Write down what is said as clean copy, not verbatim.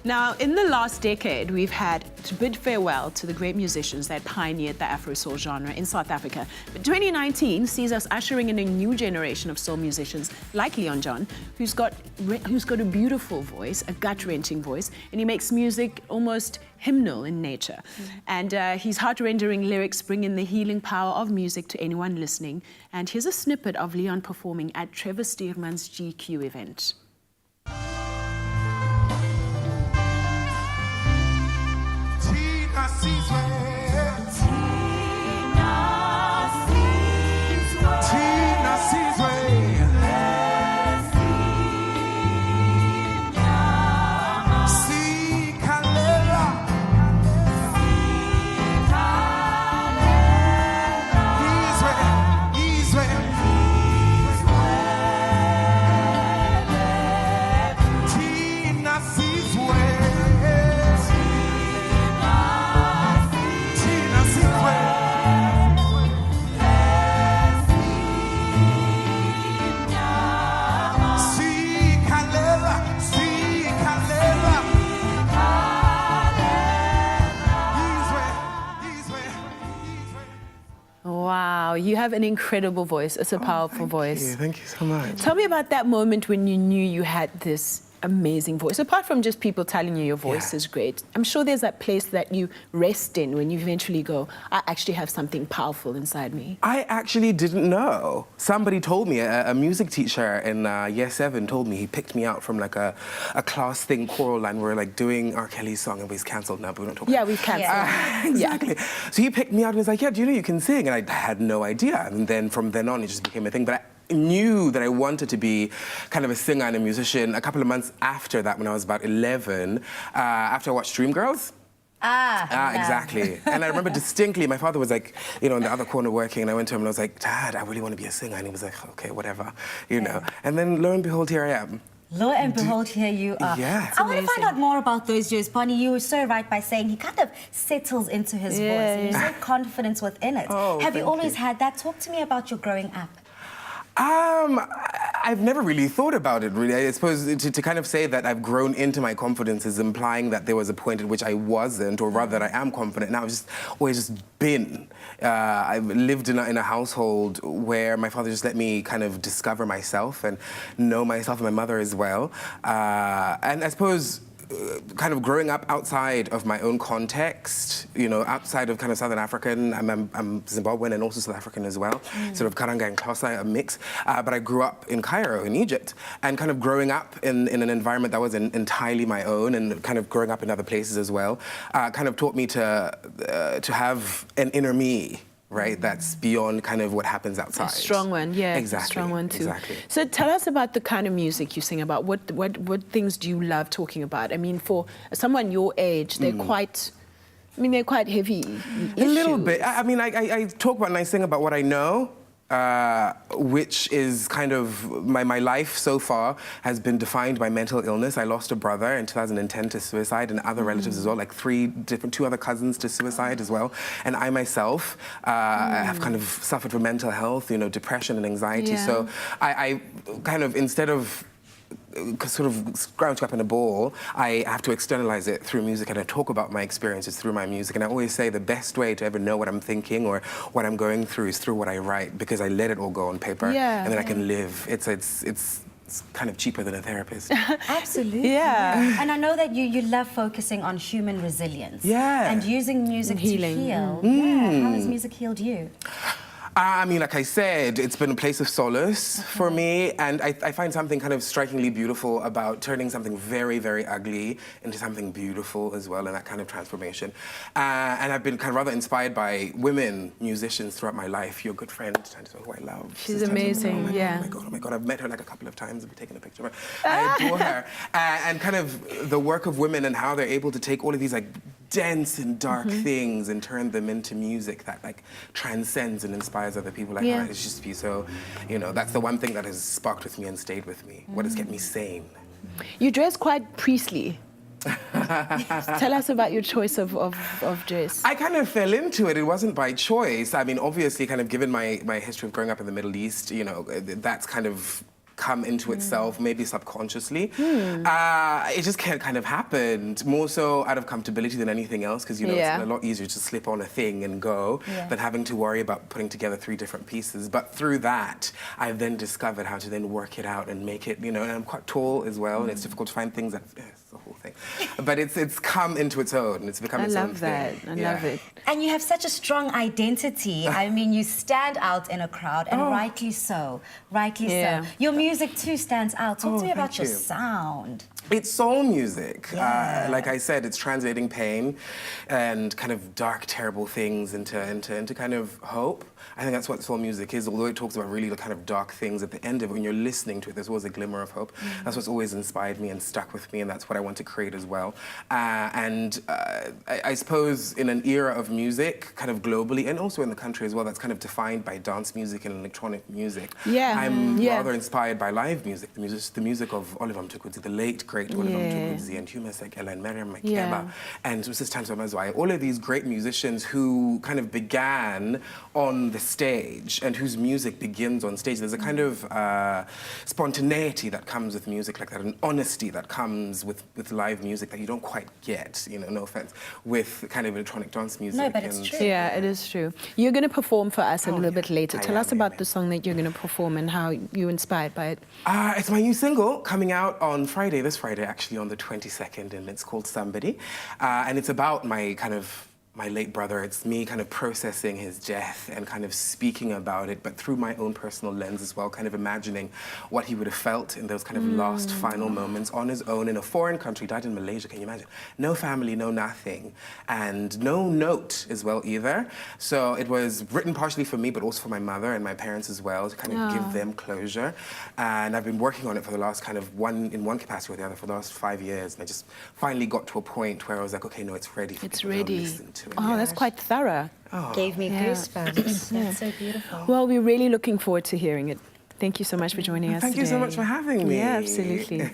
Now, in the last decade, we've had to bid farewell to the great musicians that pioneered the Afro soul genre in South Africa. But 2019 sees us ushering in a new generation of soul musicians like Leon John, who's got a beautiful voice, a gut-wrenching voice, and he makes music almost hymnal in nature. And his heart-rendering lyrics bring in the healing power of music to anyone listening. And here's a snippet of Leon performing at Trevor Stearman's GQ event. Wow, you have an incredible voice. It's a powerful voice. Thank you so much. Tell me about that moment when you knew you had this amazing voice. Apart from just people telling you your voice is great, I'm sure there's that place that you rest in when you eventually go, I actually have something powerful inside me. I actually didn't know. Somebody told me, a music teacher in year 7 told me, he picked me out from like a class thing, choral line, we're like doing R. Kelly's song, and we've cancelled now, but we don't talk about it. Yeah, we've cancelled. Exactly. So he picked me out and was like, yeah, do you know you can sing? And I had no idea. And then from then on, it just became a thing. But I knew that I wanted to be kind of a singer and a musician a couple of months after that, when I was about 11, after I watched Dreamgirls. Exactly. And I remember distinctly, my father was like, you know, in the other corner working, and I went to him and I was like, Dad, I really want to be a singer. And he was like, okay, whatever, you know. And then lo and behold, here I am. Lo and behold, here you are. Yeah. I want to find out more about those years, Bonnie. You were so right by saying he kind of settles into his voice, and you're so confident within it. Have you always had that? Talk to me about your growing up. I've never really thought about it, really. I suppose to kind of say that I've grown into my confidence is implying that there was a point at which I wasn't, or rather that I am confident. Now I've just always just been. I've lived in a household where my father just let me kind of discover myself and know myself, and my mother as well. And I suppose kind of growing up outside of my own context, you know, outside of kind of Southern African, I'm Zimbabwean and also South African as well, sort of Karanga and Xhosa, a mix. But I grew up in Cairo, in Egypt, and kind of growing up in an environment that was entirely my own, and kind of growing up in other places as well, kind of taught me to have an inner me. Right, that's beyond kind of what happens outside. A strong one, yeah. Exactly. A strong one too. Exactly. So tell us about the kind of music you sing about. What things do you love talking about? I mean, for someone your age, they're quite. I mean, they're quite heavy. A little bit. I mean, I talk about and I sing about what I know. Which is kind of, my life so far has been defined by mental illness. I lost a brother in 2010 to suicide, and other relatives as well, like two other cousins to suicide as well. And I myself have kind of suffered from mental health, you know, depression and anxiety. Yeah. So I kind of, instead of sort of scrounge up in a ball, I have to externalize it through music, and I talk about my experiences through my music. And I always say the best way to ever know what I'm thinking or what I'm going through is through what I write, because I let it all go on paper, and then I can live. It's kind of cheaper than a therapist. Absolutely. Yeah. And I know that you love focusing on human resilience. Yeah. And using music to heal. Mm. How has music healed you? I mean, like I said, it's been a place of solace for me, and I find something kind of strikingly beautiful about turning something very, very ugly into something beautiful as well, and that kind of transformation. And I've been kind of rather inspired by women musicians throughout my life. Your good friend, who I love. She's amazing, Oh my God, I've met her like a couple of times. I've taken a picture of her. I adore her. And kind of the work of women and how they're able to take all of these like dense and dark things and turn them into music that like transcends and inspires other people. Like, it's just be so, you know, that's the one thing that has sparked with me and stayed with me. What has kept me sane. You dress quite priestly. Tell us about your choice of dress. I kind of fell into it. It wasn't by choice. I mean, obviously, kind of given my history of growing up in the Middle East, you know, that's kind of come into itself, maybe subconsciously. It just kind of happened, more so out of comfortability than anything else, because, you know, it's a lot easier to slip on a thing and go than having to worry about putting together 3 different pieces. But through that, I then discovered how to then work it out and make it, you know, and I'm quite tall as well, and it's difficult to find things that, it's the whole thing. But it's come into its own, it's become its own thing. I love it. And you have such a strong identity. I mean, you stand out in a crowd, and rightly so. Rightly so. Your music too stands out. Talk to me about your sound. It's soul music. Like I said, it's translating pain and kind of dark, terrible things into kind of hope. I think that's what soul music is, although it talks about really the kind of dark things at the end of it. When you're listening to it, there's always a glimmer of hope. That's what's always inspired me and stuck with me, and that's what I want to create as well. I suppose in an era of music, kind of globally, and also in the country as well, that's kind of defined by dance music and electronic music. I'm rather inspired by live music, the music of Oliver Mtukudzi, the late, great Oliver Mtukudzi, and Hugh Masekela and Miriam Makeba, and Mrs. Tanto Mazwai, all of these great musicians who kind of began on the stage and whose music begins on stage. There's a kind of spontaneity that comes with music like that, an honesty that comes with live music that you don't quite get, you know, no offense, with kind of electronic dance music. No, but it's true. Yeah, it is true. You're going to perform for us a little bit later. Tell us about the song that you're going to perform and how you were inspired by it. It's my new single coming out on Friday, this Friday actually, on the 22nd, and it's called Somebody. And it's about my late brother. It's me kind of processing his death and kind of speaking about it, but through my own personal lens as well, kind of imagining what he would have felt in those kind of last final moments on his own in a foreign country. Died in Malaysia, can you imagine? No family, no nothing, and no note as well either. So it was written partially for me, but also for my mother and my parents as well, to kind of give them closure. And I've been working on it for the last kind of in one capacity or the other for the last 5 years, and I just finally got to a point where I was like, okay, no, it's ready. It's ready. Listen to it. Oh, that's quite thorough. Gave me goosebumps. That's so beautiful. Well, we're really looking forward to hearing it. Thank you so much for joining us today. Thank you so much for having me. Yeah, absolutely.